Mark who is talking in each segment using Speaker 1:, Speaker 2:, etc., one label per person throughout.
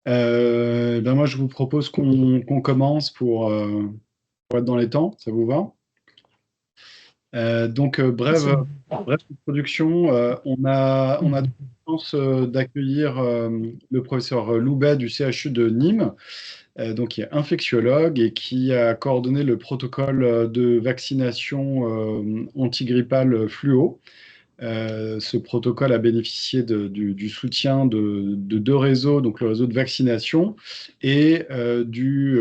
Speaker 1: Ben moi, je vous propose qu'on commence pour être dans les temps. Ça vous va? Brève introduction. On a la chance d'accueillir le professeur Loubet du CHU de Nîmes, donc qui est infectiologue et qui a coordonné le protocole de vaccination antigrippale fluo. Ce protocole a bénéficié du soutien de deux réseaux, donc le réseau de vaccination et du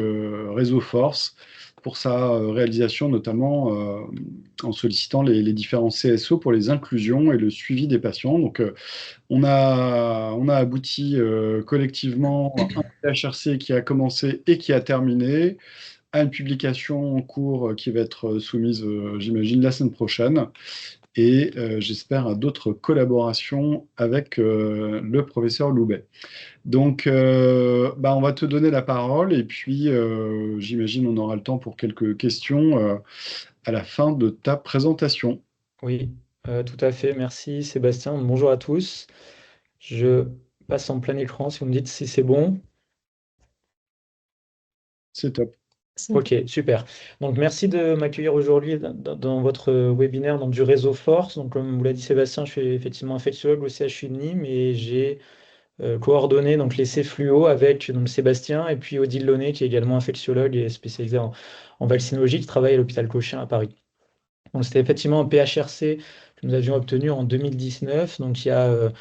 Speaker 1: réseau Force pour sa réalisation, notamment en sollicitant les différents CSO pour les inclusions et le suivi des patients. Donc, on a abouti collectivement à un PHRC qui a commencé et qui a terminé, à une publication en cours qui va être soumise, j'imagine, la semaine prochaine et j'espère à d'autres collaborations avec le professeur Loubet. Donc, bah, on va te donner la parole et puis j'imagine on aura le temps pour quelques questions à la fin de ta présentation.
Speaker 2: Oui, tout à fait. Merci Sébastien. Bonjour à tous. Je passe en plein écran si vous me dites si c'est bon.
Speaker 1: C'est top.
Speaker 2: Ok, super. Donc merci de m'accueillir aujourd'hui dans votre webinaire donc, du réseau Force. Donc comme vous l'a dit Sébastien, je suis effectivement infectiologue au CHU de Nîmes et j'ai coordonné donc l'essai fluo avec donc, Sébastien et puis Odile Launay qui est également infectiologue et spécialisée en vaccinologie qui travaille à l'hôpital Cochin à Paris. Donc c'était effectivement un PHRC que nous avions obtenu en 2019, donc il y a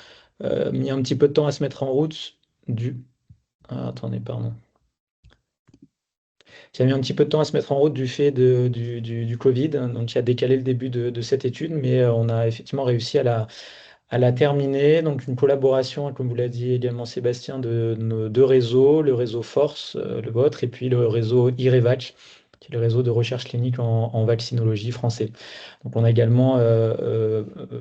Speaker 2: mis un petit peu de temps à se mettre en route du... Ah, attendez, pardon. Qui a mis un petit peu de temps à se mettre en route du fait du Covid, hein, donc qui a décalé le début de cette étude, mais on a effectivement réussi à la terminer. Donc une collaboration, comme vous l'a dit également Sébastien, de nos deux réseaux, le réseau Force, le vôtre, et puis le réseau IREVAC, qui est le réseau de recherche clinique en vaccinologie français. Donc on a également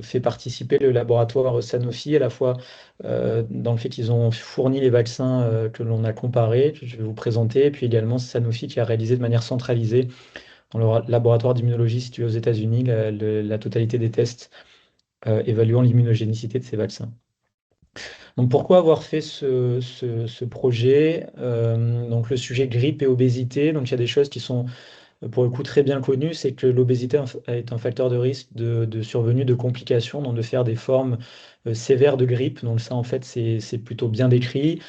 Speaker 2: fait participer le laboratoire Sanofi, à la fois dans le fait qu'ils ont fourni les vaccins que l'on a comparés, que je vais vous présenter, et puis également Sanofi qui a réalisé de manière centralisée dans le laboratoire d'immunologie situé aux États-Unis la totalité des tests évaluant l'immunogénicité de ces vaccins. Donc pourquoi avoir fait ce projet? Donc le sujet grippe et obésité, donc il y a des choses qui sont pour le coup très bien connu, c'est que l'obésité est un facteur de risque de survenue de complications, donc de faire des formes sévères de grippe. Donc ça, en fait, c'est plutôt bien décrit.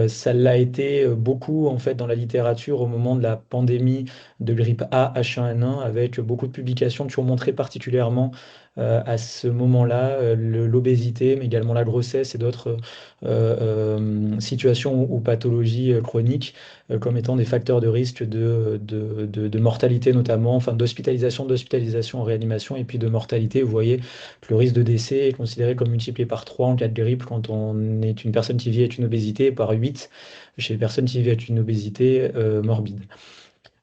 Speaker 2: Ça l'a été beaucoup, en fait, dans la littérature au moment de la pandémie de grippe A H1N1, avec beaucoup de publications qui ont montré particulièrement à ce moment-là l'obésité, mais également la grossesse et d'autres situations ou pathologies chroniques comme étant des facteurs de risque de mortalité notamment, enfin d'hospitalisation en réanimation et puis de mortalité. Vous voyez que le risque de décès est considéré comme multiplié par 3 en cas de grippe quand on est une personne qui vit avec une obésité, par 8 chez les personnes qui vivent avec une obésité morbide.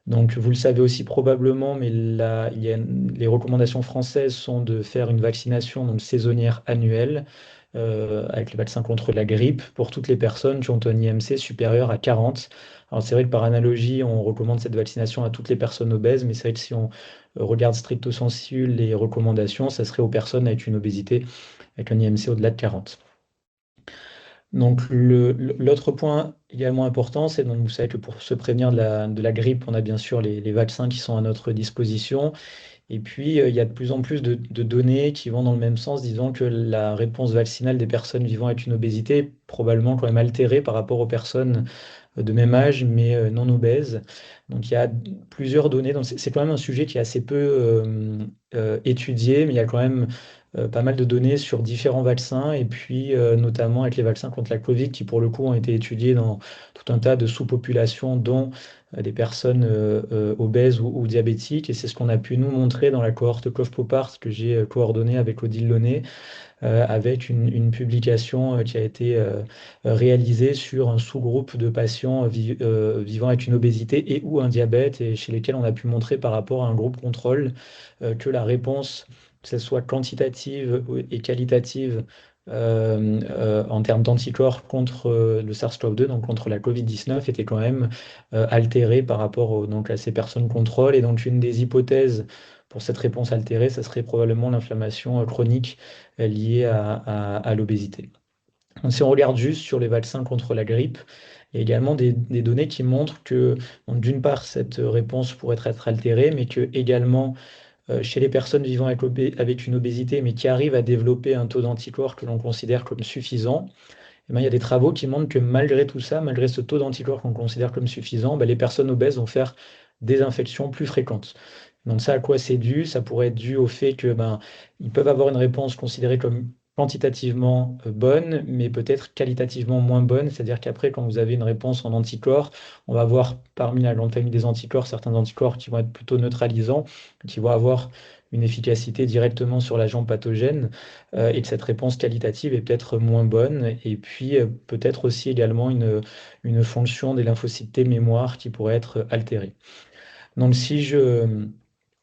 Speaker 2: Donc, vous le savez aussi probablement, mais là, les recommandations françaises sont de faire une vaccination donc, saisonnière annuelle avec le vaccin contre la grippe pour toutes les personnes qui ont un IMC supérieur à 40. Alors, c'est vrai que par analogie, on recommande cette vaccination à toutes les personnes obèses, mais c'est vrai que si on regarde stricto sensu les recommandations, ça serait aux personnes avec une obésité avec un IMC au-delà de 40. Donc l'autre point également important, c'est donc vous savez que pour se prévenir de la grippe, on a bien sûr les vaccins qui sont à notre disposition. Et puis il y a de plus en plus de données qui vont dans le même sens, disant que la réponse vaccinale des personnes vivant avec une obésité est probablement quand même altérée par rapport aux personnes de même âge, mais non obèses. Donc il y a plusieurs données. Donc c'est quand même un sujet qui est assez peu étudié, mais il y a quand même pas mal de données sur différents vaccins, et puis notamment avec les vaccins contre la Covid, qui pour le coup ont été étudiés dans tout un tas de sous-populations, dont des personnes obèses ou diabétiques. Et c'est ce qu'on a pu nous montrer dans la cohorte COV-POPART que j'ai coordonnée avec Odile Launay, avec une publication qui a été réalisée sur un sous-groupe de patients vivant avec une obésité et ou un diabète, et chez lesquels on a pu montrer par rapport à un groupe contrôle que la réponse, que ce soit quantitative et qualitative, en termes d'anticorps contre le SARS-CoV-2, donc contre la Covid-19, était quand même altérée par rapport donc, à ces personnes contrôle. Et donc une des hypothèses pour cette réponse altérée, ça serait probablement l'inflammation chronique liée à l'obésité. Donc, si on regarde juste sur les vaccins contre la grippe, Il y a également des données qui montrent que, donc, d'une part, cette réponse pourrait être altérée, mais que également chez les personnes vivant avec une obésité, mais qui arrivent à développer un taux d'anticorps que l'on considère comme suffisant, eh ben, il y a des travaux qui montrent que malgré tout ça, malgré ce taux d'anticorps qu'on considère comme suffisant, ben, les personnes obèses vont faire des infections plus fréquentes. Donc ça, à quoi c'est dû? Ça pourrait être dû au fait que ben, ils peuvent avoir une réponse considérée comme quantitativement bonne, mais peut-être qualitativement moins bonne. C'est-à-dire qu'après, quand vous avez une réponse en anticorps, on va avoir parmi la grande famille des anticorps, certains anticorps qui vont être plutôt neutralisants, qui vont avoir une efficacité directement sur l'agent pathogène, et que cette réponse qualitative est peut-être moins bonne. Et puis peut-être aussi également une fonction des lymphocytes T mémoire qui pourrait être altérée. Donc si je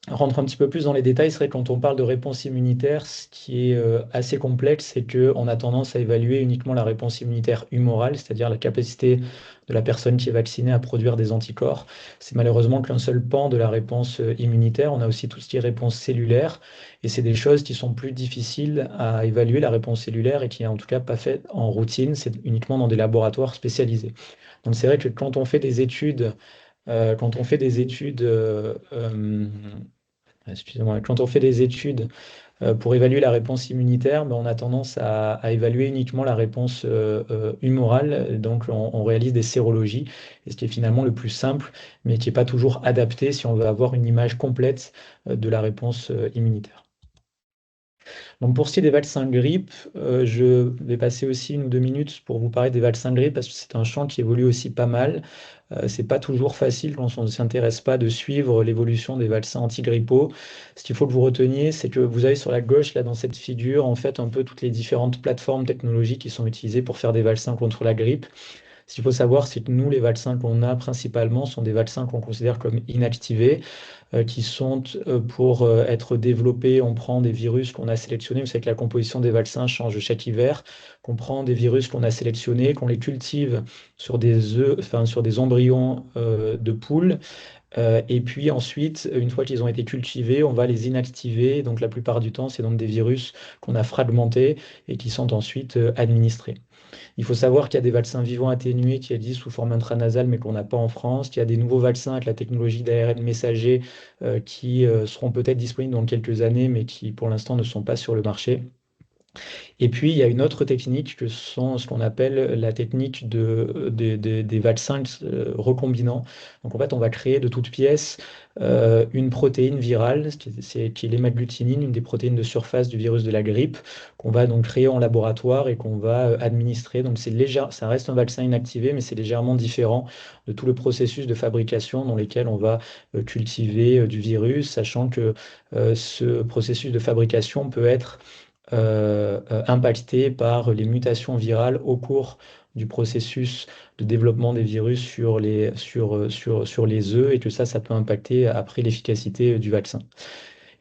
Speaker 2: rentre un petit peu plus dans les détails, c'est vrai que quand on parle de réponse immunitaire, ce qui est assez complexe, c'est qu'on a tendance à évaluer uniquement la réponse immunitaire humorale, c'est-à-dire la capacité de la personne qui est vaccinée à produire des anticorps. C'est malheureusement qu'un seul pan de la réponse immunitaire. On a aussi tout ce qui est réponse cellulaire, et c'est des choses qui sont plus difficiles à évaluer, la réponse cellulaire, et qui n'est en tout cas pas faite en routine, c'est uniquement dans des laboratoires spécialisés. Donc c'est vrai que quand on fait des études excusez-moi, quand on fait des études pour évaluer la réponse immunitaire, ben, on a tendance à évaluer uniquement la réponse humorale. Donc, on réalise des sérologies, et ce qui est finalement le plus simple, mais qui n'est pas toujours adapté si on veut avoir une image complète de la réponse immunitaire. Donc pour ce qui est des vaccins grippe, je vais passer aussi 1 ou 2 minutes pour vous parler des vaccins grippe parce que c'est un champ qui évolue aussi pas mal. C'est pas toujours facile quand on ne s'intéresse pas de suivre l'évolution des vaccins antigrippaux. Ce qu'il faut que vous reteniez, c'est que vous avez sur la gauche, là dans cette figure, en fait un peu toutes les différentes plateformes technologiques qui sont utilisées pour faire des vaccins contre la grippe. Ce qu'il faut savoir, c'est que nous, les vaccins qu'on a principalement sont des vaccins qu'on considère comme inactivés, qui sont pour être développés. On prend des virus qu'on a sélectionnés. Vous savez que la composition des vaccins change chaque hiver. Qu'on prend des virus qu'on a sélectionnés, qu'on les cultive sur des œufs, enfin, sur des embryons de poules. Et puis ensuite, une fois qu'ils ont été cultivés, on va les inactiver. Donc la plupart du temps, c'est donc des virus qu'on a fragmentés et qui sont ensuite administrés. Il faut savoir qu'il y a des vaccins vivants atténués qui existent sous forme intranasale, mais qu'on n'a pas en France, qu'il y a des nouveaux vaccins avec la technologie d'ARN messager qui seront peut-être disponibles dans quelques années, mais qui pour l'instant ne sont pas sur le marché. Et puis, il y a une autre technique que sont ce qu'on appelle la technique des vaccins recombinants. Donc, en fait, on va créer de toutes pièces une protéine virale, qui est l'hémagglutinin, une des protéines de surface du virus de la grippe, qu'on va donc créer en laboratoire et qu'on va administrer. Donc, ça reste un vaccin inactivé, mais c'est légèrement différent de tout le processus de fabrication dans lequel on va cultiver du virus, sachant que ce processus de fabrication peut être impacté par les mutations virales au cours du processus de développement des virus sur les œufs et que ça peut impacter après l'efficacité du vaccin.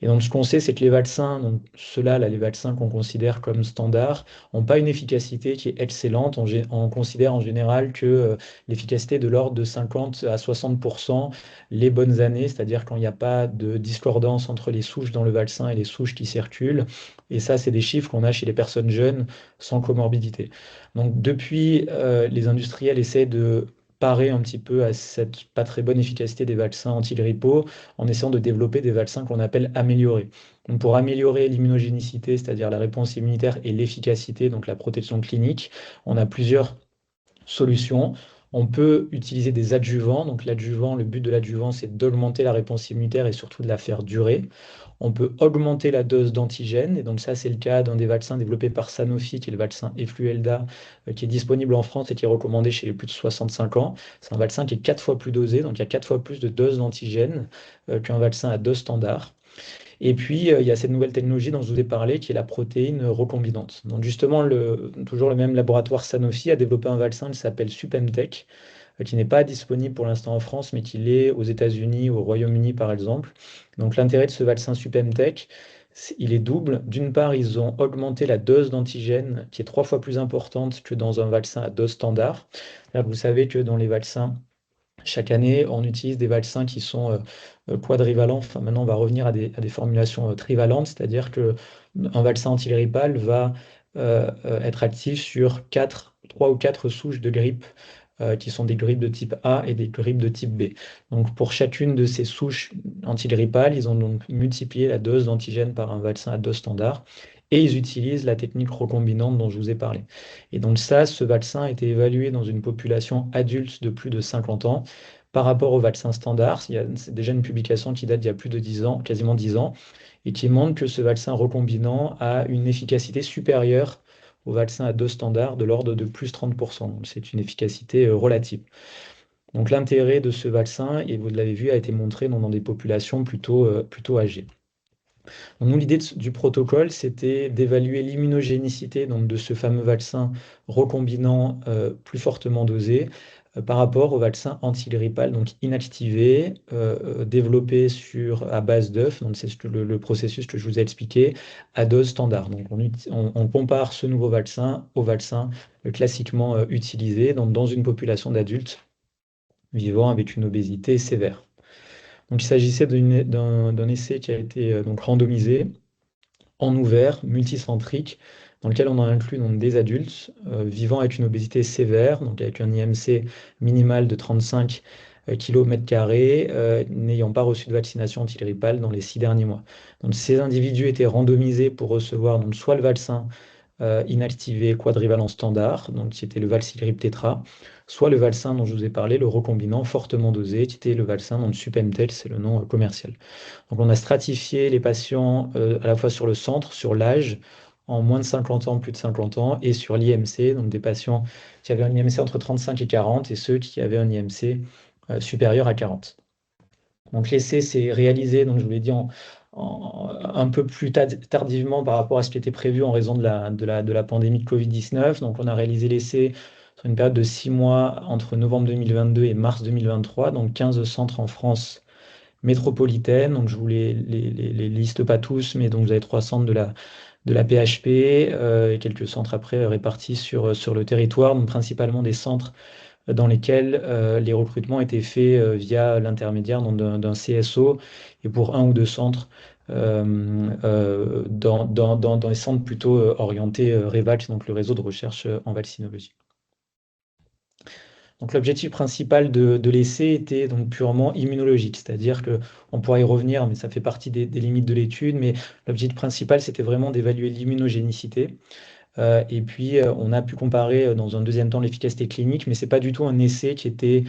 Speaker 2: Et donc, ce qu'on sait, c'est que les vaccins, donc ceux-là, là, les vaccins qu'on considère comme standards, n'ont pas une efficacité qui est excellente. On considère en général que l'efficacité est de l'ordre de 50 à 60% les bonnes années, c'est-à-dire quand il n'y a pas de discordance entre les souches dans le vaccin et les souches qui circulent. Et ça, c'est des chiffres qu'on a chez les personnes jeunes sans comorbidité. Donc, depuis, les industriels essaient de parer un petit peu à cette pas très bonne efficacité des vaccins antigrippaux en essayant de développer des vaccins qu'on appelle améliorés. Donc pour améliorer l'immunogénicité, c'est-à-dire la réponse immunitaire et l'efficacité, donc la protection clinique, on a plusieurs solutions. On peut utiliser des adjuvants. Donc l'adjuvant, le but de l'adjuvant, c'est d'augmenter la réponse immunitaire et surtout de la faire durer. On peut augmenter la dose d'antigène. Et donc ça, c'est le cas d'un des vaccins développés par Sanofi, qui est le vaccin Efluelda, qui est disponible en France et qui est recommandé chez les plus de 65 ans. C'est un vaccin qui est 4 fois plus dosé, donc il y a 4 fois plus de doses d'antigène qu'un vaccin à dose standard. Et puis, il y a cette nouvelle technologie dont je vous ai parlé, qui est la protéine recombinante. Donc justement, toujours le même laboratoire Sanofi a développé un vaccin qui s'appelle Supemtech, qui n'est pas disponible pour l'instant en France, mais qui l'est aux États-Unis ou au Royaume-Uni, par exemple. Donc l'intérêt de ce vaccin Supemtech, il est double. D'une part, ils ont augmenté la dose d'antigène, qui est 3 fois plus importante que dans un vaccin à dose standard. Là, vous savez que dans les vaccins, chaque année, on utilise des vaccins qui sont quadrivalents. Enfin, maintenant, on va revenir à des formulations trivalentes, c'est-à-dire qu'un vaccin antigrippal va être actif sur 3 ou 4 souches de grippe qui sont des grippes de type A et des grippes de type B. Donc pour chacune de ces souches antigrippales, ils ont donc multiplié la dose d'antigène par un vaccin à dose standard et ils utilisent la technique recombinante dont je vous ai parlé. Et donc ça, ce vaccin a été évalué dans une population adulte de plus de 50 ans par rapport au vaccin standard. C'est déjà une publication qui date d'il y a plus de 10 ans, quasiment 10 ans, et qui montre que ce vaccin recombinant a une efficacité supérieure au vaccin à dose standard de l'ordre de plus 30%. Donc c'est une efficacité relative. Donc l'intérêt de ce vaccin, et vous l'avez vu, a été montré dans des populations plutôt âgées. Donc, nous, l'idée du protocole, c'était d'évaluer l'immunogénicité donc, de ce fameux vaccin recombinant plus fortement dosé par rapport au vaccin antigrippal donc inactivé, développé à base d'œufs, donc c'est le processus que je vous ai expliqué, à dose standard. Donc on compare ce nouveau vaccin au vaccin classiquement utilisé dans une population d'adultes vivant avec une obésité sévère. Donc il s'agissait d'un essai qui a été donc randomisé en ouvert, multicentrique, dans lequel on a inclus donc, des adultes vivant avec une obésité sévère, donc avec un IMC minimal de 35 km², n'ayant pas reçu de vaccination antigrippale dans les 6 derniers mois. Donc ces individus étaient randomisés pour recevoir donc, soit le vaccin inactivé quadrivalent standard, donc qui était le Valsylgripe tétra, soit le vaccin dont je vous ai parlé, le recombinant fortement dosé, qui était le vaccin dont Supemtel, c'est le nom commercial. Donc on a stratifié les patients à la fois sur le centre, sur l'âge, en moins de 50 ans, plus de 50 ans, et sur l'IMC, donc des patients qui avaient un IMC entre 35 et 40, et ceux qui avaient un IMC supérieur à 40. Donc l'essai s'est réalisé, donc je vous l'ai dit, un peu plus tardivement par rapport à ce qui était prévu en raison de la pandémie de Covid-19. Donc on a réalisé l'essai sur une période de 6 mois entre novembre 2022 et mars 2023, donc 15 centres en France métropolitaine. Donc je vous les liste pas tous, mais donc vous avez 3 centres de la PHP et quelques centres après répartis sur le territoire, donc principalement des centres dans lesquels les recrutements étaient faits via l'intermédiaire d'un CSO et pour un ou deux centres dans les centres plutôt orientés REVAC, donc le réseau de recherche en vaccinologie. Donc l'objectif principal de l'essai était donc purement immunologique, c'est-à-dire qu'on pourra y revenir, mais ça fait partie des limites de l'étude, mais l'objectif principal, c'était vraiment d'évaluer l'immunogénicité. Et puis, on a pu comparer dans un deuxième temps l'efficacité clinique, mais ce n'est pas du tout un essai qui était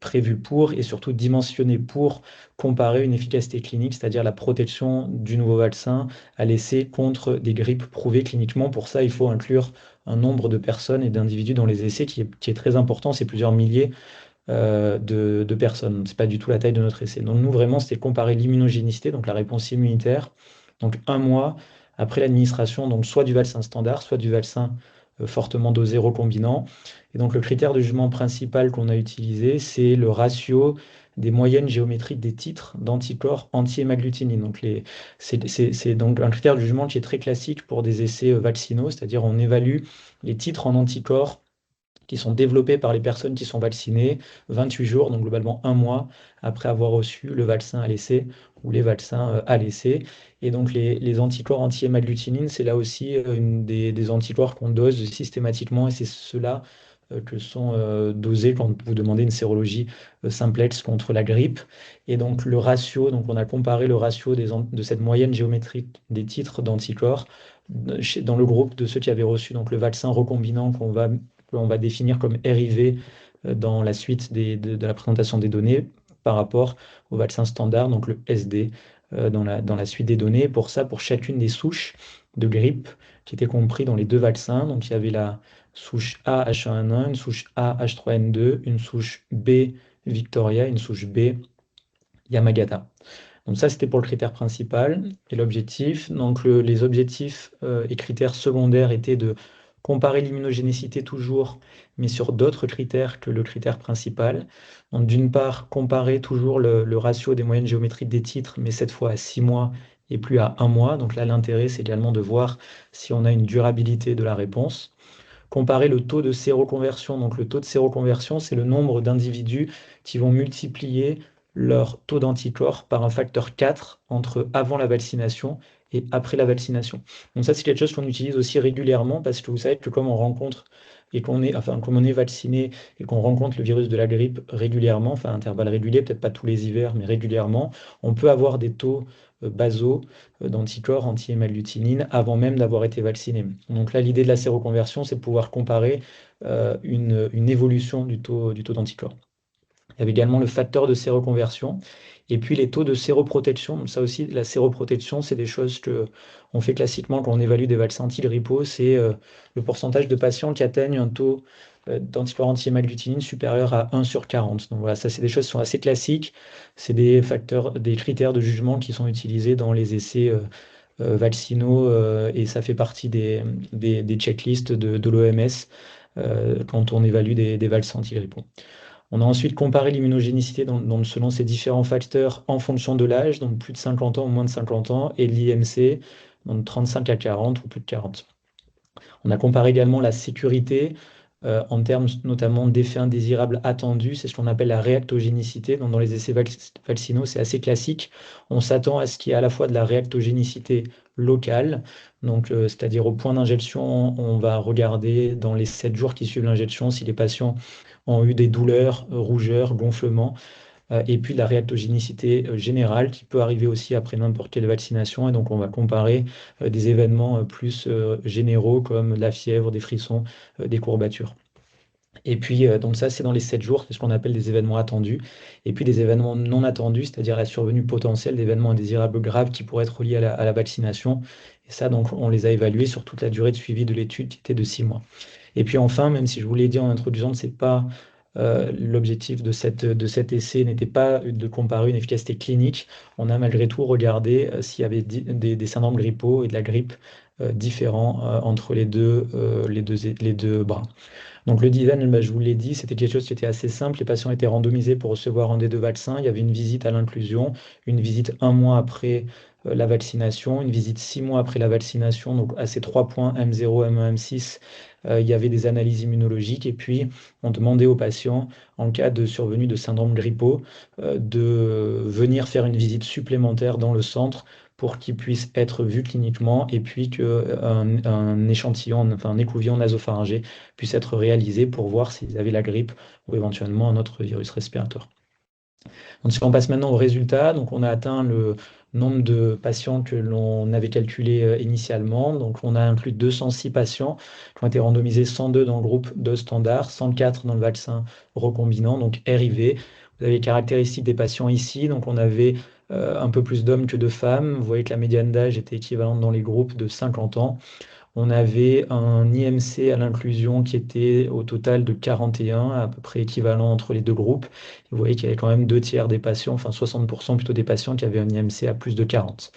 Speaker 2: prévu pour et surtout dimensionné pour comparer une efficacité clinique, c'est-à-dire la protection du nouveau vaccin à l'essai contre des grippes prouvées cliniquement. Pour ça, il faut inclure un nombre de personnes et d'individus dans les essais qui est très important, c'est plusieurs milliers de personnes. Ce n'est pas du tout la taille de notre essai. Donc nous, vraiment, c'était comparer l'immunogénicité, donc la réponse immunitaire, donc un mois après l'administration, donc soit du vaccin standard, soit du vaccin fortement dosé recombinant. Et donc le critère de jugement principal qu'on a utilisé, c'est le ratio des moyennes géométriques des titres d'anticorps anti-hémagglutinine. Donc c'est donc un critère de jugement qui est très classique pour des essais vaccinaux, c'est-à-dire on évalue les titres en anticorps qui sont développés par les personnes qui sont vaccinées 28 jours, donc globalement un mois après avoir reçu le vaccin à l'essai ou les vaccins à l'essai. Et donc les anticorps anti-hémagglutinine, c'est là aussi des anticorps qu'on dose systématiquement et c'est ceux-là que sont dosés quand vous demandez une sérologie simplex contre la grippe. Et donc le ratio, donc on a comparé le ratio de cette moyenne géométrique des titres d'anticorps dans le groupe de ceux qui avaient reçu donc, le vaccin recombinant qu'on va définir comme RIV dans la suite de la présentation des données par rapport au vaccin standard, donc le SD, dans la suite des données. Pour ça, pour chacune des souches de grippe qui étaient compris dans les deux vaccins, donc il y avait la souche A H1N1, une souche A H3N2, une souche B Victoria, une souche B Yamagata. Donc ça, c'était pour le critère principal et l'objectif. Donc les objectifs et critères secondaires étaient de comparer l'immunogénicité toujours, mais sur d'autres critères que le critère principal. Donc d'une part, comparer toujours le ratio des moyennes géométriques des titres, mais cette fois à 6 mois et plus à 1 mois. Donc là, l'intérêt, c'est également de voir si on a une durabilité de la réponse. Comparer le taux de séroconversion. Donc le taux de séroconversion, c'est le nombre d'individus qui vont multiplier leur taux d'anticorps par un facteur 4 entre avant la vaccination et après la vaccination. Donc ça, c'est quelque chose qu'on utilise aussi régulièrement parce que vous savez que comme on rencontre et comme on est vacciné et qu'on rencontre le virus de la grippe régulièrement, enfin à intervalles réguliers, peut-être pas tous les hivers, mais régulièrement, on peut avoir des taux basaux d'anticorps anti-hémagglutinine avant même d'avoir été vacciné. Donc là, l'idée de la séroconversion, c'est de pouvoir comparer une évolution du taux d'anticorps. Il y avait également le facteur de séroconversion et puis les taux de séroprotection. Donc ça aussi, la séroprotection, c'est des choses que on fait classiquement quand on évalue des vaccins anti-grippe. C'est le pourcentage de patients qui atteignent un taux d'anticorps anti-hémagglutinine supérieur à 1 sur 40. Donc voilà, ça, c'est des choses qui sont assez classiques. C'est des facteurs, des critères de jugement qui sont utilisés dans les essais vaccinaux et ça fait partie des checklists de l'OMS quand on évalue des vaccins anti-grippe. On a ensuite comparé l'immunogénicité selon ces différents facteurs en fonction de l'âge, donc plus de 50 ans ou moins de 50 ans, et de l'IMC, donc 35 à 40 ou plus de 40. On a comparé également la sécurité en termes notamment d'effets indésirables attendus, c'est ce qu'on appelle la réactogénicité. Donc, dans les essais vaccinaux, c'est assez classique. On s'attend à ce qu'il y ait à la fois de la réactogénicité locale, donc c'est-à-dire au point d'injection, on va regarder dans les 7 jours qui suivent l'injection si les patients ont eu des douleurs, rougeurs, gonflements, et puis la réactogénicité générale qui peut arriver aussi après n'importe quelle vaccination. Et donc, on va comparer des événements plus généraux comme la fièvre, des frissons, des courbatures. Et puis, donc ça, c'est dans les 7 jours, c'est ce qu'on appelle des événements attendus. Et puis, des événements non attendus, c'est-à-dire la survenue potentielle d'événements indésirables graves qui pourraient être reliés à la vaccination. Et ça, donc, on les a évalués sur toute la durée de suivi de l'étude qui était de 6 mois. Et puis enfin, même si je vous l'ai dit en introduisant, c'est pas l'objectif de cet essai n'était pas de comparer une efficacité clinique. On a malgré tout regardé s'il y avait des syndromes grippaux et de la grippe différents entre les deux bras. Donc le design, bah, je vous l'ai dit, c'était quelque chose qui était assez simple. Les patients étaient randomisés pour recevoir un des deux vaccins. Il y avait une visite à l'inclusion, une visite 1 mois après la vaccination, une visite 6 mois après la vaccination. Donc à ces 3 points, M0, M1, M6, il y avait des analyses immunologiques. Et puis on demandait aux patients, en cas de survenue de syndrome grippaux, de venir faire une visite supplémentaire dans le centre pour qu'ils puissent être vus cliniquement et puis qu'un échantillon, enfin un écouvillon nasopharyngé puisse être réalisé pour voir s'ils avaient la grippe ou éventuellement un autre virus respiratoire. Donc, si on passe maintenant aux résultats, donc on a atteint le nombre de patients que l'on avait calculé initialement. Donc, on a inclus 206 patients qui ont été randomisés, 102 dans le groupe de standard, 104 dans le vaccin recombinant, donc RIV. Vous avez les caractéristiques des patients ici. Donc, on avait un peu plus d'hommes que de femmes. Vous voyez que la médiane d'âge était équivalente dans les groupes de 50 ans. On avait un IMC à l'inclusion qui était au total de 41, à peu près équivalent entre les deux groupes. Vous voyez qu'il y avait quand même 2 tiers des patients, enfin 60% plutôt des patients qui avaient un IMC à plus de 40.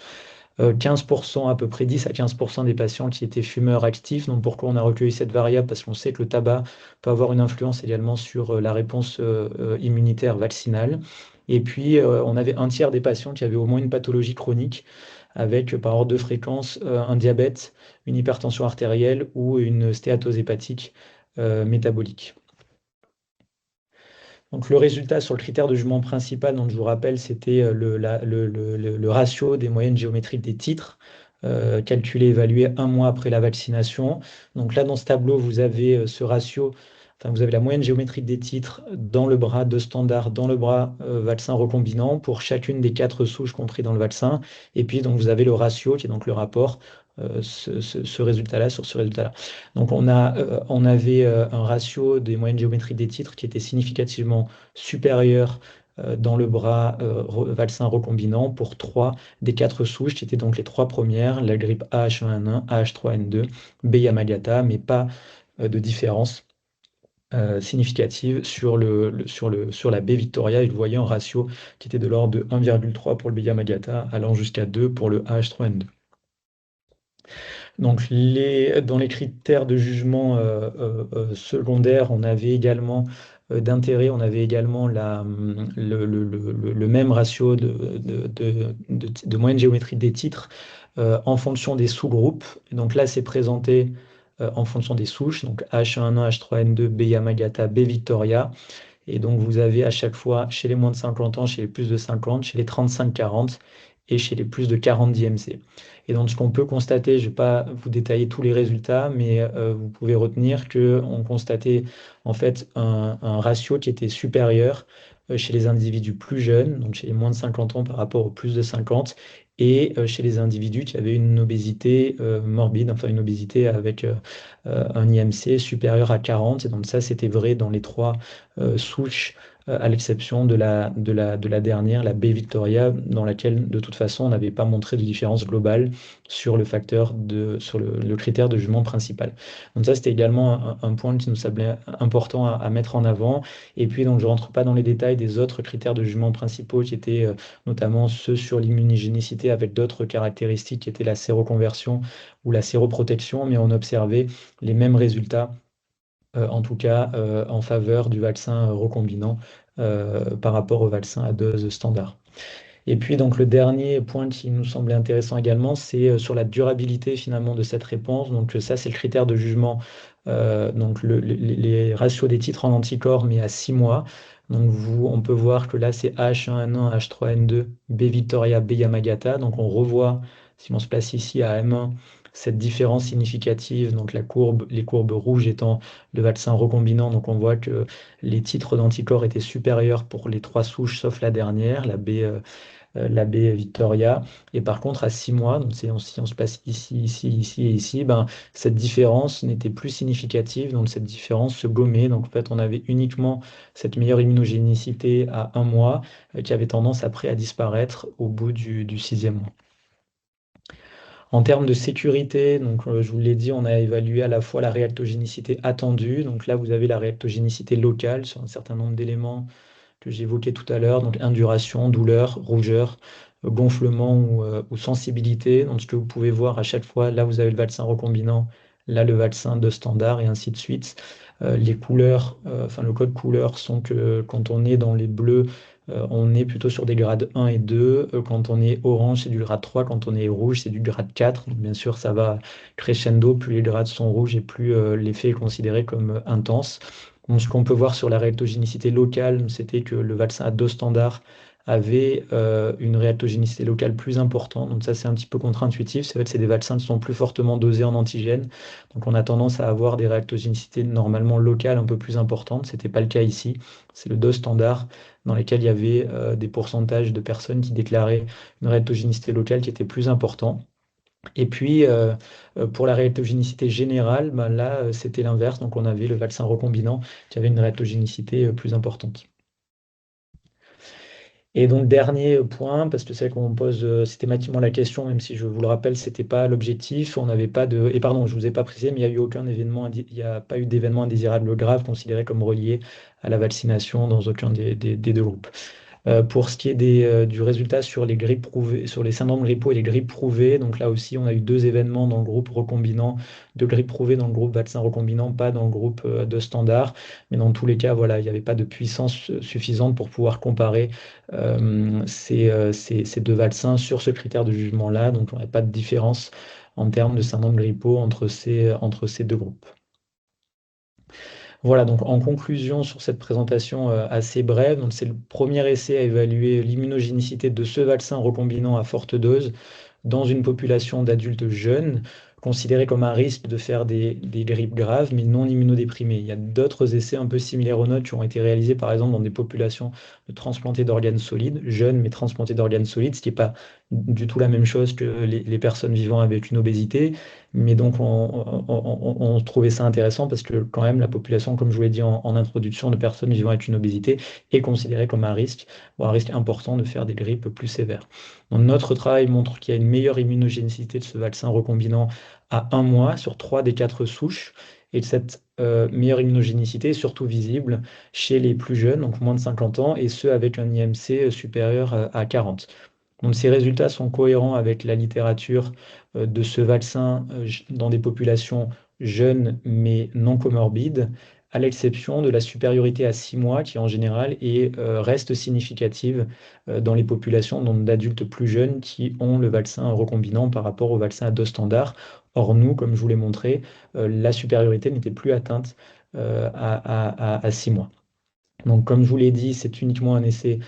Speaker 2: 15%, à peu près 10 à 15% des patients qui étaient fumeurs actifs. Donc pourquoi on a recueilli cette variable? Parce qu'on sait que le tabac peut avoir une influence également sur la réponse immunitaire vaccinale. Et puis, on avait 1 tiers des patients qui avaient au moins une pathologie chronique avec par ordre de fréquence un diabète, une hypertension artérielle ou une stéatose hépatique métabolique. Donc le résultat sur le critère de jugement principal, donc je vous rappelle, c'était le ratio des moyennes géométriques des titres, calculé, évalué 1 mois après la vaccination. Donc là, dans ce tableau, vous avez ce ratio, enfin, vous avez la moyenne géométrique des titres dans le bras de standard, dans le bras vaccin recombinant pour chacune des 4 souches comprises dans le vaccin. Et puis, donc, vous avez le ratio, qui est donc le rapport, ce résultat-là sur ce résultat-là. Donc, on avait un ratio des moyennes géométriques des titres qui était significativement supérieur dans le bras vaccin recombinant pour 3 des 4 souches, qui étaient donc les 3 premières, la grippe AH1N1, AH3N2, B Yamagata, mais pas de différence significative sur la B Victoria. Et vous voyez un ratio qui était de l'ordre de 1,3 pour le B Yamagata, allant jusqu'à 2 pour le AH3N2. Donc, dans les critères de jugement secondaires, on avait également d'intérêt, on avait également le même ratio de moyenne géométrie des titres en fonction des sous-groupes. Et donc là, c'est présenté en fonction des souches, donc H1N1, H3N2, B Yamagata, B Victoria. Et donc, vous avez à chaque fois, chez les moins de 50 ans, chez les plus de 50, chez les 35-40 et chez les plus de 40 d'IMC. Et donc, ce qu'on peut constater, je ne vais pas vous détailler tous les résultats, mais vous pouvez retenir qu'on constatait en fait un ratio qui était supérieur chez les individus plus jeunes, donc chez les moins de 50 ans par rapport aux plus de 50, et chez les individus qui avaient une obésité morbide, enfin une obésité avec un IMC supérieur à 40. Et donc ça, c'était vrai dans les trois souches, à l'exception de la dernière, la B Victoria, dans laquelle, de toute façon, on n'avait pas montré de différence globale sur sur le critère de jugement principal. Donc ça, c'était également un point qui nous semblait important à mettre en avant. Et puis, donc, je ne rentre pas dans les détails des autres critères de jugement principaux qui étaient notamment ceux sur l'immunogénicité avec d'autres caractéristiques qui étaient la séroconversion ou la séroprotection, mais on observait les mêmes résultats en tout cas en faveur du vaccin recombinant par rapport au vaccin à dose standard. Et puis donc le dernier point qui nous semblait intéressant également, c'est sur la durabilité finalement de cette réponse. Donc ça, c'est le critère de jugement, donc les ratios des titres en anticorps, mais à 6 mois. Donc on peut voir que là, c'est H1N1, H3N2, B Victoria, B Yamagata. Donc on revoit, si on se place ici à M1, cette différence significative, donc les courbes rouges étant le vaccin recombinant. Donc on voit que les titres d'anticorps étaient supérieurs pour les trois souches, sauf la dernière, la B Victoria. Et par contre, à 6 mois, donc si on se place ici, ici, ici et ici, ben, cette différence n'était plus significative, donc cette différence se gommait. Donc en fait, on avait uniquement cette meilleure immunogénicité à 1 mois qui avait tendance après à disparaître au bout du 6e mois. En termes de sécurité, donc, je vous l'ai dit, on a évalué à la fois la réactogénicité attendue. Donc là, vous avez la réactogénicité locale sur un certain nombre d'éléments que j'évoquais tout à l'heure, donc induration, douleur, rougeur, gonflement ou sensibilité. Donc ce que vous pouvez voir à chaque fois, là vous avez le vaccin recombinant, là le vaccin de standard et ainsi de suite. Les couleurs, enfin le code couleur sont que quand on est dans les bleus, on est plutôt sur des grades 1 et 2. Quand on est orange, c'est du grade 3. Quand on est rouge, c'est du grade 4. Donc, bien sûr, ça va crescendo. Plus les grades sont rouges et plus l'effet est considéré comme intense. Donc, ce qu'on peut voir sur la réactogénicité locale, c'était que le vaccin à dose standard avait une réactogénicité locale plus importante. Donc ça, c'est un petit peu contre-intuitif. C'est vrai que c'est des vaccins qui sont plus fortement dosés en antigènes. Donc on a tendance à avoir des réactogénicités normalement locales un peu plus importantes. Ce n'était pas le cas ici. C'est le dose standard dans lesquels il y avait des pourcentages de personnes qui déclaraient une réactogénicité locale qui était plus importante. Et puis, pour la réactogénicité générale, ben là, c'était l'inverse. Donc, on avait le vaccin recombinant qui avait une réactogénicité plus importante. Et donc, dernier point, parce que c'est vrai qu'on pose systématiquement la question, même si je vous le rappelle, ce n'était pas l'objectif. On n'avait pas de. Et pardon, je ne vous ai pas précisé, mais il n'y a eu aucun événement, il n'y a pas eu d'événement indésirable grave considéré comme relié à la vaccination dans aucun des deux groupes. Pour ce qui est du résultat sur les grippes prouvées, sur les syndromes grippaux et les grippes prouvées, donc là aussi, on a eu 2 événements dans le groupe recombinant, 2 grippes prouvées dans le groupe vaccin recombinant, pas dans le groupe de standard. Mais dans tous les cas, voilà, il n'y avait pas de puissance suffisante pour pouvoir comparer ces deux vaccins sur ce critère de jugement-là. Donc, on n'avait pas de différence en termes de syndrome grippaux entre ces deux groupes. Voilà, donc en conclusion sur cette présentation assez brève, donc c'est le premier essai à évaluer l'immunogénicité de ce vaccin recombinant à forte dose dans une population d'adultes jeunes, considérés comme un risque de faire des grippes graves, mais non immunodéprimés. Il y a d'autres essais un peu similaires aux nôtres qui ont été réalisés, par exemple, dans des populations de transplantés d'organes solides, jeunes mais transplantés d'organes solides, ce qui n'est pas du tout la même chose que les personnes vivant avec une obésité. Mais donc, on trouvait ça intéressant parce que quand même, la population, comme je vous l'ai dit en introduction, de personnes vivant avec une obésité est considérée comme un risque, ou un risque important de faire des grippes plus sévères. Donc, notre travail montre qu'il y a une meilleure immunogénicité de ce vaccin recombinant à 1 mois sur 3 des 4 souches. Et cette meilleure immunogénicité est surtout visible chez les plus jeunes, donc moins de 50 ans, et ceux avec un IMC supérieur à 40. Donc, ces résultats sont cohérents avec la littérature de ce vaccin dans des populations jeunes mais non comorbides, à l'exception de la supériorité à 6 mois qui en général reste significative dans les populations d'adultes plus jeunes qui ont le vaccin recombinant par rapport au vaccin à dose standard. Or, nous, comme je vous l'ai montré, la supériorité n'était plus atteinte à 6 mois. Donc, comme je vous l'ai dit, c'est uniquement un essai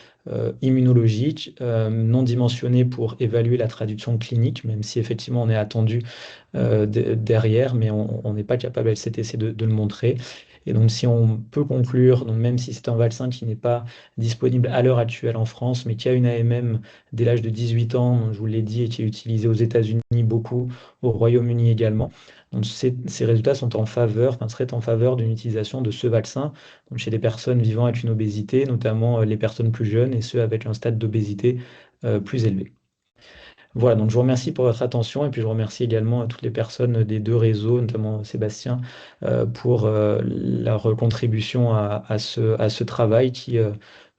Speaker 2: immunologiques, non dimensionnés pour évaluer la traduction clinique, même si effectivement on est attendu derrière, mais on n'est pas capable à LCTC de le montrer. Et donc, si on peut conclure, donc même si c'est un vaccin qui n'est pas disponible à l'heure actuelle en France, mais qui a une AMM dès l'âge de 18 ans, je vous l'ai dit, et qui est utilisé aux États-Unis beaucoup, au Royaume-Uni également. Donc, ces résultats sont en faveur, enfin, seraient en faveur d'une utilisation de ce vaccin donc, chez des personnes vivant avec une obésité, notamment les personnes plus jeunes et ceux avec un stade d'obésité plus élevé. Voilà, donc je vous remercie pour votre attention et puis je remercie également toutes les personnes des deux réseaux, notamment Sébastien, pour leur contribution à ce travail qui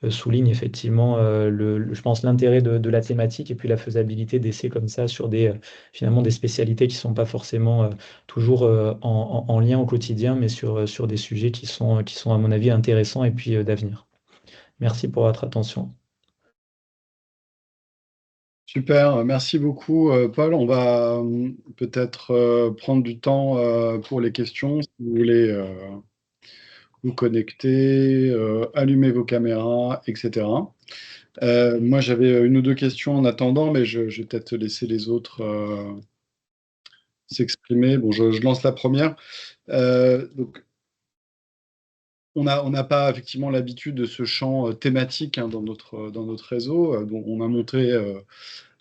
Speaker 2: souligne effectivement, je pense, l'intérêt de la thématique et puis la faisabilité d'essais comme ça sur finalement des spécialités qui ne sont pas forcément toujours en lien au quotidien, mais sur des sujets qui sont, à mon avis, intéressants et puis d'avenir. Merci pour votre attention.
Speaker 1: Super, merci beaucoup, Paul. On va peut-être prendre du temps pour les questions. Si vous voulez vous connecter, allumer vos caméras, etc. Moi, j'avais une ou deux questions en attendant, mais je vais peut-être laisser les autres s'exprimer. Bon, je lance la première. Donc, on n'a pas effectivement l'habitude de ce champ thématique hein, dans notre réseau. Donc, on a montré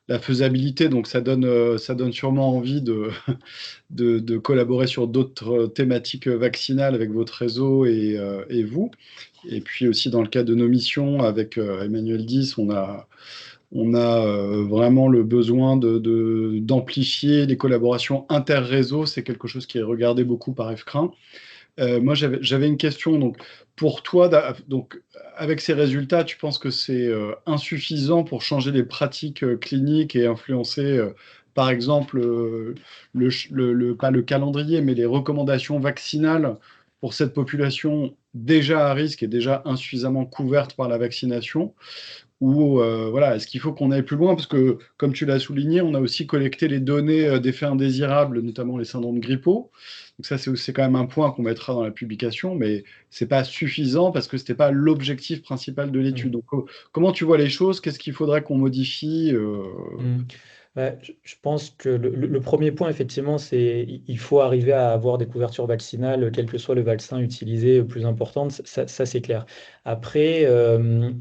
Speaker 1: la faisabilité, donc ça donne sûrement envie de collaborer sur d'autres thématiques vaccinales avec votre réseau et vous. Et puis aussi dans le cadre de nos missions avec Emmanuel 10, on a vraiment le besoin d'amplifier les collaborations inter-réseaux. C'est quelque chose qui est regardé beaucoup par FCRIN. Moi, j'avais une question. Donc, pour toi, donc, avec ces résultats, tu penses que c'est insuffisant pour changer les pratiques cliniques et influencer, par exemple, pas le calendrier, mais les recommandations vaccinales pour cette population déjà à risque et déjà insuffisamment couverte par la vaccination? Ou voilà, est-ce qu'il faut qu'on aille plus loin? Parce que, comme tu l'as souligné, on a aussi collecté les données d'effets indésirables, notamment les syndromes grippaux. Donc ça, c'est quand même un point qu'on mettra dans la publication, mais c'est pas suffisant parce que c'était pas l'objectif principal de l'étude.
Speaker 2: Mm.
Speaker 1: Donc, comment tu vois les choses? Qu'est-ce qu'il faudrait qu'on modifie
Speaker 2: Mm. Ouais, je pense que le premier point, effectivement, c'est il faut arriver à avoir des couvertures vaccinales, quel que soit le vaccin utilisé, plus importante, ça, c'est clair. Après,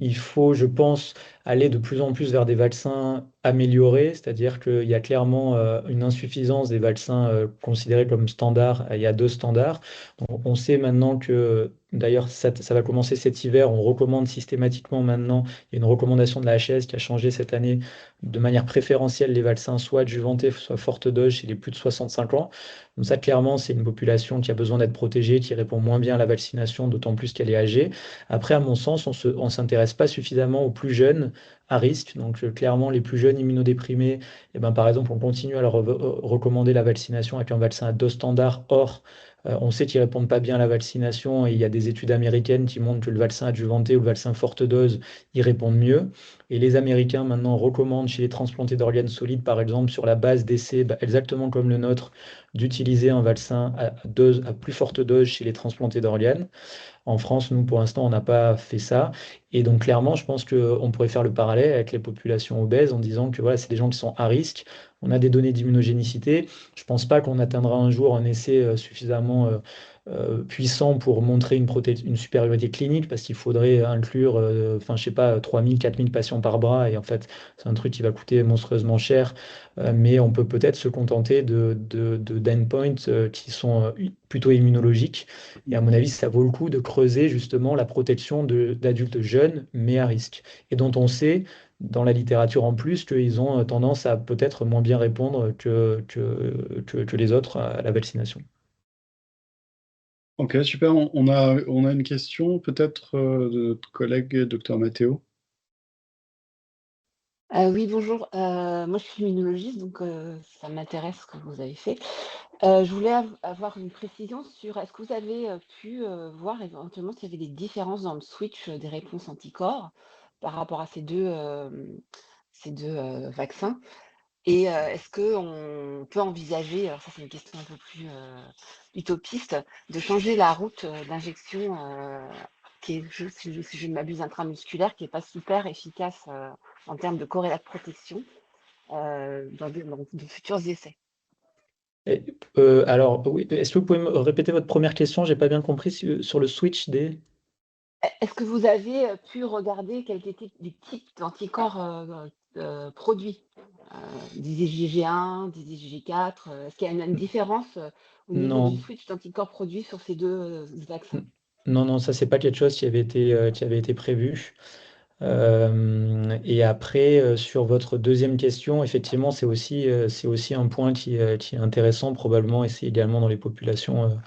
Speaker 2: il faut, je pense, aller de plus en plus vers des vaccins améliorés, c'est-à-dire qu'il y a clairement une insuffisance des vaccins considérés comme standards. Il y a deux standards. Donc, on sait maintenant que, d'ailleurs, ça va commencer cet hiver, on recommande systématiquement maintenant, il y a une recommandation de la HAS qui a changé cette année de manière préférentielle les vaccins soit adjuvantés, soit forte dose chez les plus de 65 ans. Donc ça, clairement, c'est une population qui a besoin d'être protégée, qui répond moins bien à la vaccination, d'autant plus qu'elle est âgée. Après, à mon sens, on ne s'intéresse pas suffisamment aux plus jeunes à risque. Donc clairement, les plus jeunes immunodéprimés, eh ben, par exemple, on continue à leur recommander la vaccination avec un vaccin à dose standard. Or, on sait qu'ils ne répondent pas bien à la vaccination et il y a des études américaines qui montrent que le vaccin adjuvanté ou le vaccin forte dose, y répondent mieux. Et les Américains maintenant recommandent chez les transplantés d'organes solides, par exemple, sur la base d'essais, exactement comme le nôtre, d'utiliser un vaccin à plus forte dose chez les transplantés d'organes. En France, nous, pour l'instant, on n'a pas fait ça. Et donc, clairement, je pense qu'on pourrait faire le parallèle avec les populations obèses en disant que voilà, c'est des gens qui sont à risque. On a des données d'immunogénicité. Je ne pense pas qu'on atteindra un jour un essai suffisamment puissant pour montrer une supériorité clinique parce qu'il faudrait inclure, enfin, je sais pas, 3000, 4000 patients par bras. Et en fait, c'est un truc qui va coûter monstrueusement cher. Mais on peut peut-être se contenter d'endpoints qui sont plutôt immunologiques. Et à mon avis, ça vaut le coup de creuser justement la protection d'adultes jeunes, mais à risque. Et dont on sait, dans la littérature en plus, qu'ils ont tendance à peut-être moins bien répondre que les autres à la vaccination.
Speaker 1: Ok, super. On a une question peut-être de notre collègue docteur Matteo.
Speaker 3: Oui, bonjour. Moi, je suis immunologiste, donc ça m'intéresse ce que vous avez fait. Je voulais avoir une précision sur est-ce que vous avez pu voir éventuellement s'il y avait des différences dans le switch des réponses anticorps par rapport à ces deux vaccins? Et est-ce qu'on peut envisager, alors ça c'est une question un peu plus utopiste, de changer la route d'injection qui est, si je ne m'abuse, intramusculaire, qui n'est pas super efficace en termes de corrélat de protection dans de futurs essais.
Speaker 2: Alors, oui, est-ce que vous pouvez me répéter votre première question? J'ai pas bien compris sur le switch des.
Speaker 3: Est-ce que vous avez pu regarder quels étaient les types d'anticorps produits? Des IgG1, des IgG4, est-ce qu'il y a une différence au niveau du
Speaker 2: Non,
Speaker 3: switch d'anticorps produits sur ces deux vaccins?
Speaker 2: non, non, ça c'est pas quelque chose qui avait été prévu. Et après, sur votre deuxième question, effectivement, c'est aussi un point qui est intéressant probablement, et c'est également dans les populations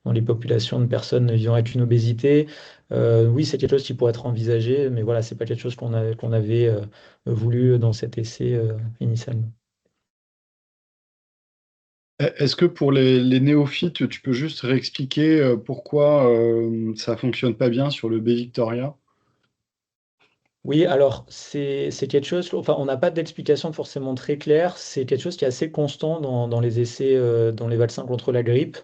Speaker 2: de personnes vivant avec une obésité. Oui, c'est quelque chose qui pourrait être envisagé, mais voilà, c'est pas quelque chose qu'on avait voulu dans cet essai initialement.
Speaker 1: Est-ce que pour les néophytes, tu peux juste réexpliquer pourquoi ça fonctionne pas bien sur le B Victoria?
Speaker 2: Oui, alors c'est quelque chose, enfin on n'a pas d'explication forcément très claire, c'est quelque chose qui est assez constant dans les essais, dans les vaccins contre la grippe.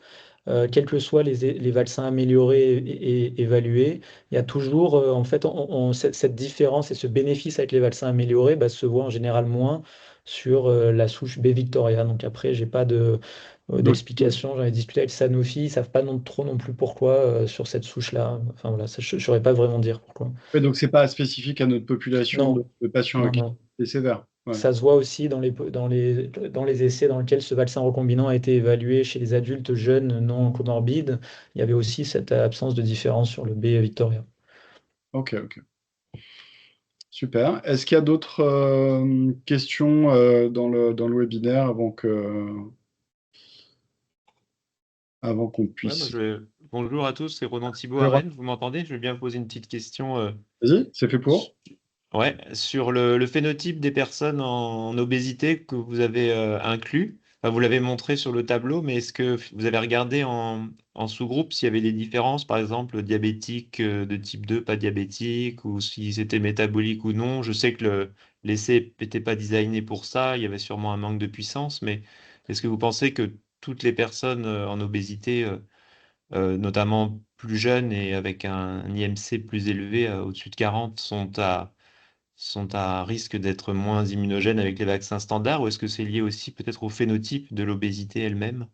Speaker 2: Quels que soient les vaccins améliorés et évalués, il y a toujours en fait cette différence et ce bénéfice avec les vaccins améliorés se voit en général moins sur la souche B Victoria. Donc après, j'ai pas
Speaker 1: Donc,
Speaker 2: d'explication. J'en ai discuté avec Sanofi, ils savent pas trop non plus pourquoi sur cette souche-là. Enfin voilà, ça, je ne saurais pas vraiment dire pourquoi.
Speaker 1: ouais, donc c'est pas spécifique à notre population
Speaker 2: Non,
Speaker 1: de patients
Speaker 2: non,
Speaker 1: avec
Speaker 2: non.
Speaker 1: c'est sévère. Ouais.
Speaker 2: Ça se voit aussi dans les essais dans lesquels ce vaccin recombinant a été évalué chez les adultes jeunes non comorbides. Il y avait aussi cette absence de différence sur le B Victoria.
Speaker 1: Ok, ok. Super. Est-ce qu'il y a d'autres questions dans le webinaire avant qu'on
Speaker 4: Ouais, moi,
Speaker 1: puisse.
Speaker 4: Bonjour à tous, c'est Ronan Thibault à
Speaker 1: Alors,
Speaker 4: Rennes. Vous m'entendez? Je vais bien poser une petite question.
Speaker 1: vas-y, c'est fait pour.
Speaker 4: Ouais, sur le phénotype des personnes en obésité que vous avez inclus. Enfin, vous l'avez montré sur le tableau, mais est-ce que vous avez regardé en sous-groupe s'il y avait des différences, par exemple diabétiques de type 2, pas diabétiques, ou si c'était métabolique ou non? Je sais que l'essai n'était pas designé pour ça, il y avait sûrement un manque de puissance, mais est-ce que vous pensez que toutes les personnes en obésité notamment plus jeunes et avec un IMC plus élevé, au-dessus de 40, sont à risque d'être moins immunogènes avec les vaccins standards, ou est-ce que c'est lié aussi peut-être au phénotype de l'obésité elle-même?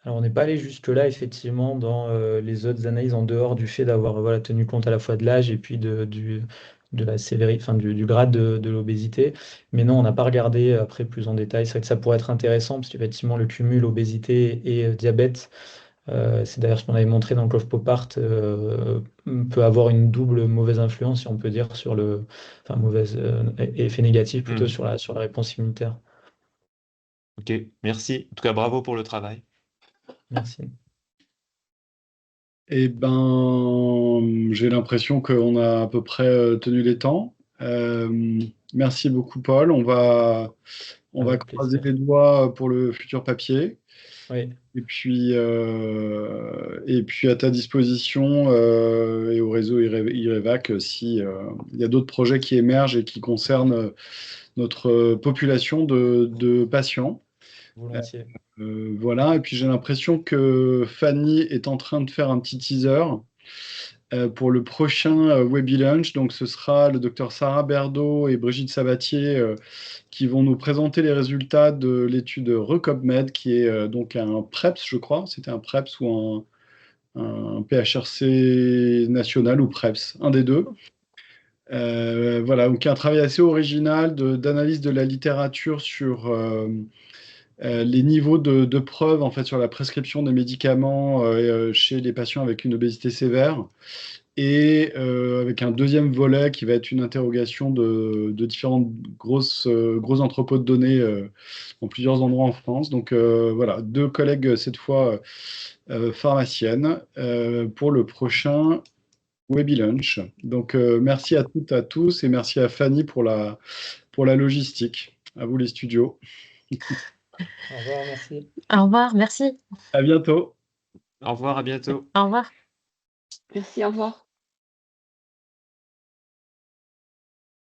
Speaker 2: Alors on n'est pas allé jusque-là effectivement dans les autres analyses en dehors du fait d'avoir voilà, tenu compte à la fois de l'âge et puis de la sévérité, enfin, du grade de l'obésité. Mais non, on n'a pas regardé après plus en détail. C'est vrai que ça pourrait être intéressant parce qu'effectivement le cumul obésité et diabète. C'est d'ailleurs ce qu'on avait montré dans le Clove Pop Art, peut avoir une double mauvaise influence, si on peut dire, sur enfin mauvaise effet négatif plutôt
Speaker 4: Hmm.
Speaker 2: sur la réponse immunitaire.
Speaker 4: Ok, merci. En tout cas, bravo pour le travail.
Speaker 2: Merci.
Speaker 1: Eh ben, j'ai l'impression qu'on a à peu près tenu les temps. Merci beaucoup, Paul. On va
Speaker 2: Avec
Speaker 1: croiser
Speaker 2: plaisir.
Speaker 1: les doigts pour le futur papier.
Speaker 2: Oui,
Speaker 1: Et puis à ta disposition et au réseau IREVAC si il y a d'autres projets qui émergent et qui concernent notre population de patients.
Speaker 2: volontiers.
Speaker 1: Voilà, et puis j'ai l'impression que Fanny est en train de faire un petit teaser pour le prochain Webi Lunch. Donc ce sera le docteur Sarah Berdo et Brigitte Sabatier qui vont nous présenter les résultats de l'étude RECOBMED, qui est donc un PREPS, je crois. C'était un PREPS ou un PHRC national ou PREPS, un des deux. Voilà, donc un travail assez original d'analyse de la littérature sur les niveaux de preuves en fait sur la prescription des médicaments chez les patients avec une obésité sévère et avec un deuxième volet qui va être une interrogation de différents gros entrepôts de données dans plusieurs endroits en France. Donc voilà, deux collègues cette fois pharmaciennes pour le prochain Webi Lunch. Donc merci à toutes, à tous et merci à Fanny pour la logistique. À vous les studios.
Speaker 2: Au revoir, merci.
Speaker 5: Au revoir, merci.
Speaker 1: À bientôt.
Speaker 4: Au revoir, à bientôt.
Speaker 5: Au revoir.
Speaker 3: Merci, au revoir.